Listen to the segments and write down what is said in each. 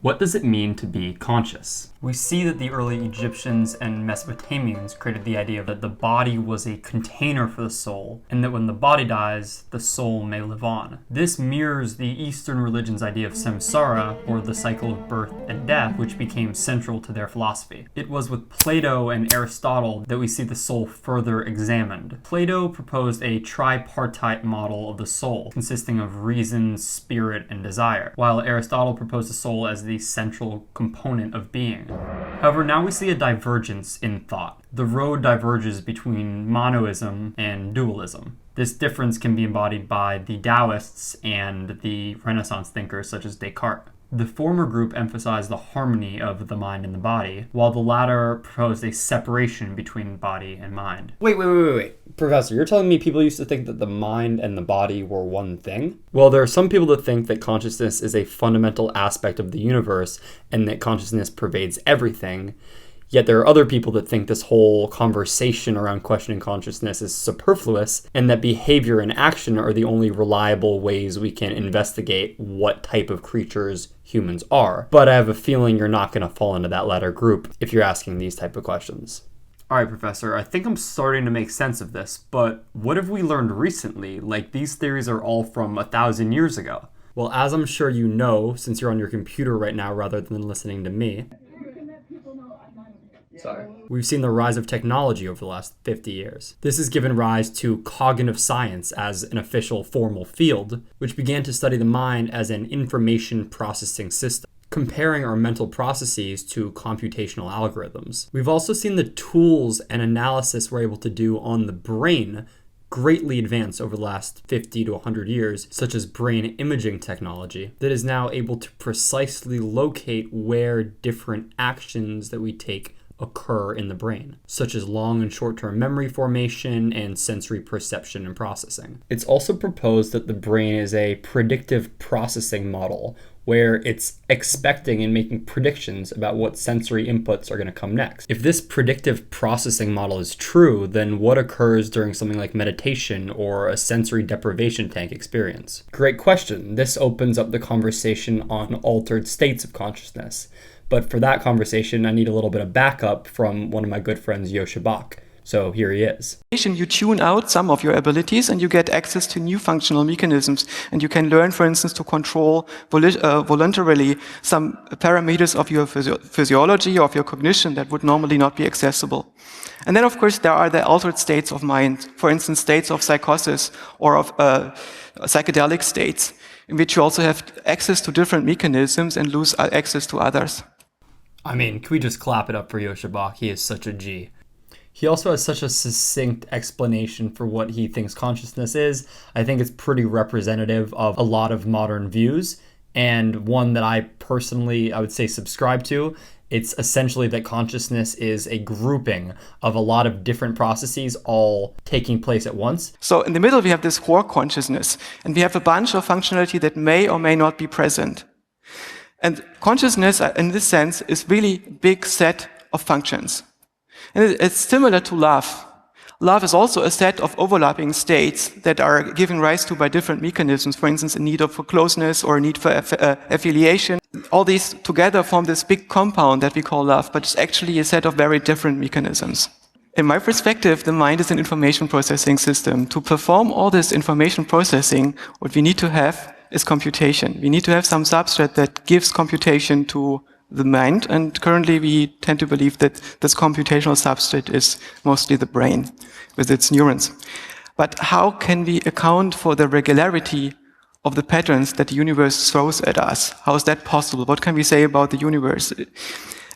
What does it mean to be conscious? We see that the early Egyptians and Mesopotamians created the idea that the body was a container for the soul, and that when the body dies, the soul may live on. This mirrors the Eastern religion's idea of samsara, or the cycle of birth and death, which became central to their philosophy. It was with Plato and Aristotle that we see the soul further examined. Plato proposed a tripartite model of the soul, consisting of reason, spirit, and desire, while Aristotle proposed the soul as the central component of being. However, now we see a divergence in thought. The road diverges between monoism and dualism. This difference can be embodied by the Taoists and the Renaissance thinkers such as Descartes. The former group emphasized the harmony of the mind and the body, while the latter proposed a separation between body and mind. Wait. Professor, you're telling me people used to think that the mind and the body were one thing? Well, there are some people that think that consciousness is a fundamental aspect of the universe and that consciousness pervades everything. Yet there are other people that think this whole conversation around questioning consciousness is superfluous and that behavior and action are the only reliable ways we can investigate what type of creatures humans are. But I have a feeling you're not going to fall into that latter group if you're asking these type of questions. All right, Professor, I think I'm starting to make sense of this, but what have we learned recently? Like, these theories are all from 1,000 years ago. Well, as I'm sure you know, since you're on your computer right now rather than listening to me, we've seen the rise of technology over the last 50 years. This has given rise to cognitive science as an official formal field, which began to study the mind as an information processing system, comparing our mental processes to computational algorithms. We've also seen the tools and analysis we're able to do on the brain greatly advance over the last 50 to 100 years, such as brain imaging technology that is now able to precisely locate where different actions that we take occur in the brain, such as long and short-term memory formation and sensory perception and processing. It's also proposed that the brain is a predictive processing model where it's expecting and making predictions about what sensory inputs are going to come next. If this predictive processing model is true, then what occurs during something like meditation or a sensory deprivation tank experience? Great question. This opens up the conversation on altered states of consciousness. But for that conversation, I need a little bit of backup from one of my good friends, Joscha Bach. So here he is. You tune out some of your abilities and you get access to new functional mechanisms. And you can learn, for instance, to control voluntarily some parameters of your physiology or of your cognition that would normally not be accessible. And then, of course, there are the altered states of mind. For instance, states of psychosis or of psychedelic states, in which you also have access to different mechanisms and lose access to others. I mean, can we just clap it up for Joscha Bach? He is such a G. He also has such a succinct explanation for what he thinks consciousness is. I think it's pretty representative of a lot of modern views, and one that I personally, I would say, subscribe to. It's essentially that consciousness is a grouping of a lot of different processes all taking place at once. So in the middle, we have this core consciousness, and we have a bunch of functionality that may or may not be present. And consciousness, in this sense, is really a big set of functions. And it's similar to love. Love is also a set of overlapping states that are given rise to by different mechanisms, for instance, a need for closeness or a need for affiliation. All these together form this big compound that we call love, but it's actually a set of very different mechanisms. In my perspective, the mind is an information processing system. To perform all this information processing, what we need to have is computation. We need to have some substrate that gives computation to the mind, and currently we tend to believe that this computational substrate is mostly the brain with its neurons. But how can we account for the regularity of the patterns that the universe throws at us? How is that possible? What can we say about the universe?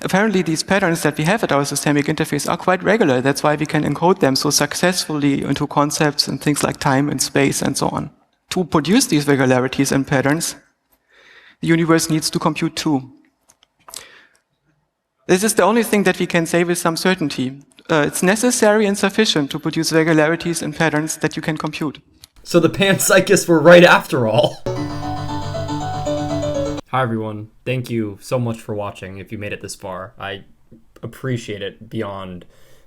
Apparently these patterns that we have at our systemic interface are quite regular. That's why we can encode them so successfully into concepts and things like time and space and so on. To produce these regularities and patterns, the universe needs to compute too. This is the only thing that we can say with some certainty. It's necessary and sufficient to produce regularities and patterns that you can compute. So the panpsychists were right after all. Hi everyone, thank you so much for watching if you made it this far. I appreciate it beyond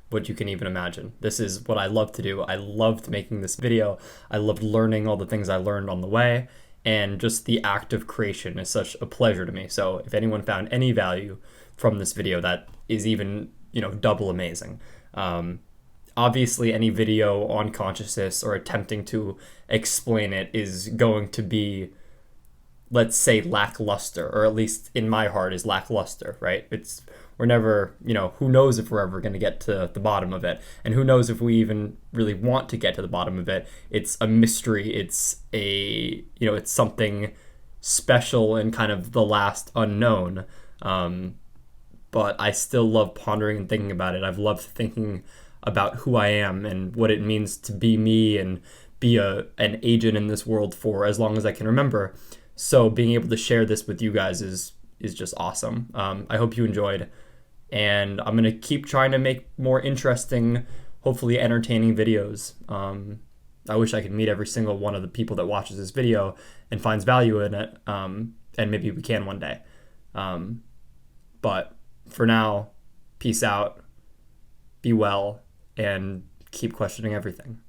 what you can even imagine. This is what I love to do. I loved making this video. I loved learning all the things I learned on the way. And just the act of creation is such a pleasure to me. So if anyone found any value from this video, that is even, double amazing. Obviously, any video on consciousness or attempting to explain it is going to be, let's say, lackluster, or at least in my heart is lackluster, right? We're never, who knows if we're ever going to get to the bottom of it, and who knows if we even really want to get to the bottom of it. It's a mystery. It's it's something special and kind of the last unknown. But I still love pondering and thinking about it. I've loved thinking about who I am and what it means to be me and be an agent in this world for as long as I can remember. So being able to share this with you guys is just awesome. I hope you enjoyed, and I'm going to keep trying to make more interesting, hopefully entertaining videos. I wish I could meet every single one of the people that watches this video and finds value in it, and maybe we can one day. But for now, peace out, be well, and keep questioning everything.